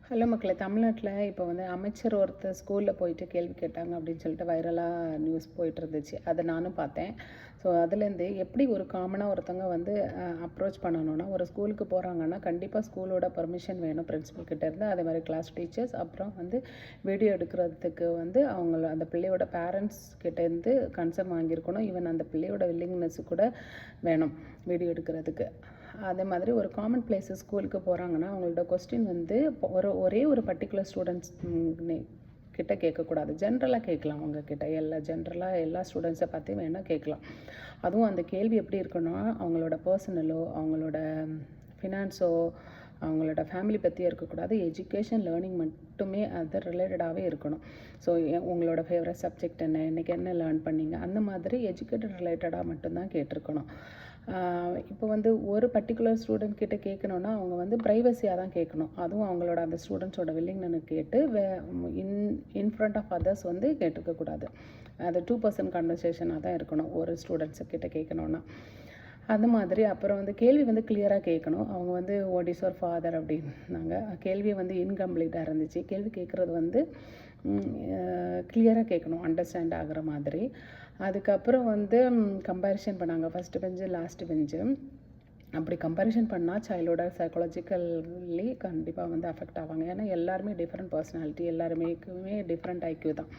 Hello மக்களே, தமிழ்நாட்டில் இப்போ வந்து அமைச்சர் ஒருத்தர் ஸ்கூலில் போயிட்டு கேள்வி கேட்டாங்க அப்படின்னு சொல்லிட்டு வைரலாக நியூஸ் போயிட்டு இருந்துச்சு. அதை நானும் பார்த்தேன். ஸோ அதுலேருந்து எப்படி ஒரு காமனாக ஒருத்தவங்க வந்து அப்ரோச் பண்ணணும்னா, ஒரு ஸ்கூலுக்கு போகிறாங்கன்னா கண்டிப்பாக ஸ்கூலோட பர்மிஷன் வேணும் பிரின்சிபல் கிட்டேருந்து. அதே மாதிரி கிளாஸ் டீச்சர்ஸ், அப்புறம் வந்து வீடியோ எடுக்கிறதுக்கு வந்து அவங்கள அந்த பிள்ளையோட பேரண்ட்ஸ் கிட்டேருந்து கன்சர்ன் வாங்கியிருக்கணும். ஈவன் அந்த பிள்ளையோட வில்லிங்னஸ் கூட வேணும் வீடியோ எடுக்கிறதுக்கு. அதே மாதிரி ஒரு காமன் பிளேஸஸ் ஸ்கூலுக்கு போகிறாங்கன்னா அவங்களோட கொஸ்டின் வந்து ஒரே ஒரு பர்டிகுலர் ஸ்டூடெண்ட்ஸ் கிட்ட கேட்கக்கூடாது. ஜென்ரலாக கேட்கலாம். அவங்கக்கிட்ட ஜென்ரலாக எல்லா ஸ்டூடெண்ட்ஸை பற்றி வேணால் கேட்கலாம். அதுவும் அந்த கேள்வி எப்படி இருக்குன்னா, அவங்களோட பர்சனலோ, அவங்களோட ஃபினான்ஸோ, அவங்களோட ஃபேமிலி பற்றியே இருக்கக்கூடாது. எஜுகேஷன் லேர்னிங் மட்டுமே அது ரிலேட்டடாகவே இருக்கணும். ஸோ உங்களோட ஃபேவரட் சப்ஜெக்ட் என்ன, இன்றைக்கி என்ன லேர்ன் பண்ணீங்க, அந்த மாதிரி எஜுகேட்டட் ரிலேட்டடாக மட்டும்தான் கேட்டிருக்கணும். இப்போ வந்து ஒரு பர்டிகுலர் ஸ்டூடெண்ட் கிட்ட கேட்கணுன்னா அவங்க வந்து ப்ரைவசியாக தான் கேட்கணும். அதுவும் அவங்களோட அந்த ஸ்டூடெண்ட்ஸோட வில்லிங்னு கேட்டு இன் ஃப்ரண்ட் ஆஃப் அதர்ஸ் வந்து கேட்டுக்கக்கூடாது. அது 2% கான்வர்சேஷனாக தான் இருக்கணும் ஒரு ஸ்டூடெண்ட்ஸு கிட்ட கேட்கணுன்னா. அந்த மாதிரி அப்புறம் வந்து கேள்வி வந்து கிளியராக கேட்கணும். அவங்க வந்து வாட் இஸ் யுவர் ஃபாதர் அப்படின்னாங்க. கேள்வி வந்து இன்கம்ப்ளீட்டாக இருந்துச்சு. கேள்வி கேட்குறது வந்து கிளியராக கேட்கணும், அண்டர்ஸ்டாண்ட் ஆகிற மாதிரி. அதுக்கப்புறம் வந்து கம்பேரிஷன் பண்ணாங்க, ஃபஸ்ட்டு பெஞ்சு லாஸ்ட்டு பெஞ்சு. அப்படி கம்பேரிஷன் பண்ணால் சைல்டோட சைக்காலஜிக்கல்லி கண்டிப்பாக வந்து அஃபெக்ட் ஆவாங்க. ஏன்னா எல்லாருமே டிஃப்ரெண்ட் பர்சனாலிட்டி, எல்லாருமே டிஃப்ரெண்ட் ஐக்யூ தான்.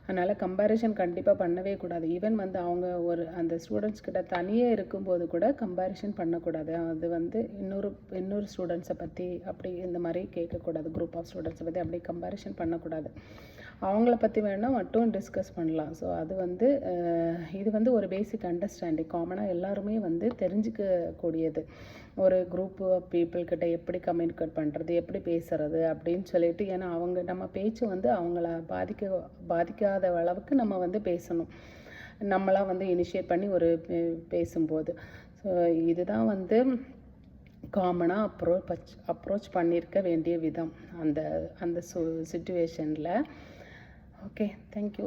அதனால் கம்பேரிஷன் கண்டிப்பாக பண்ணவே கூடாது. ஈவன் வந்து அவங்க அந்த ஸ்டூடெண்ட்ஸ் கிட்ட தனியே இருக்கும்போது கூட கம்பேரிஷன் பண்ணக்கூடாது. அது வந்து இன்னொரு ஸ்டூடெண்ட்ஸை பற்றி அப்படி இந்த மாதிரி கேட்கக்கூடாது. குரூப் ஆஃப் ஸ்டூடெண்ட்ஸை பற்றி அப்படி கம்பேரிஷன் பண்ணக்கூடாது. அவங்கள பற்றி வேணால் மட்டும் டிஸ்கஸ் பண்ணலாம். ஸோ அது வந்து இது வந்து ஒரு பேசிக் அண்டர்ஸ்டாண்டிங், காமனாக எல்லாருமே வந்து தெரிஞ்சிக்கக்கூடியது. ஒரு குரூப் ஆஃப் பீப்புள்கிட்ட எப்படி கம்யூனிகேட் பண்ணுறது, எப்படி பேசுகிறது அப்படின்னு சொல்லிட்டு. ஏன்னா நம்ம பேச்சு வந்து அவங்கள பாதிக்காத அளவுக்கு நம்ம வந்து பேசணும், நம்மளாம் வந்து இனிஷியேட் பண்ணி ஒரு பேசும்போது. ஸோ இதுதான் வந்து காமனாக அப்ரோச் பண்ணியிருக்க வேண்டிய விதம் அந்த சிச்சுவேஷனில். Okay, thank you.